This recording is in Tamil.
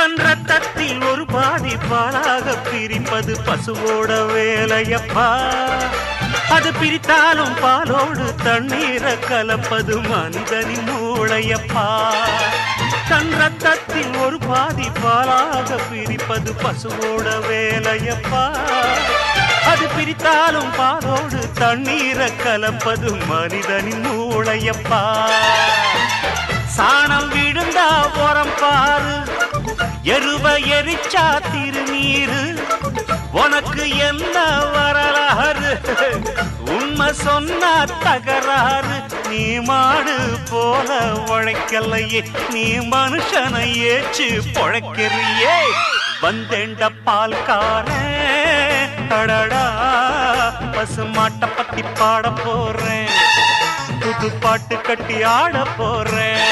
தன் ரத்தத்தில் ஒரு பாதி பாலாக பிரிப்பது பசுவோட வேலையப்பா. அது பிரித்தாலும் பாலோடு தண்ணீரை கலப்பது மனிதனின் மூளையப்பா. தன் ரத்தத்தில் ஒரு பாதி பாலாக பிரிப்பது பசுவோட வேலையப்பா. அது பிரித்தாலும் பாலோடு தண்ணீரை கலப்பது மனிதனின் மூளையப்பா. சாணம் விழுந்தா உரம் பாரு, எருவ எரிச்சா திருநீரு. உனக்கு என்ன வரலாறு, உண்மை சொன்னா தகராறு. நீ மாடு போல உழைக்கலையே, நீ மனுஷனை ஏச்சு பொழைக்கிறியே. வந்தேண்ட பால்காரன், அடடா பசு மாட்டை பத்தி பாட போறேன், புது பாட்டு கட்டி ஆட போறேன்.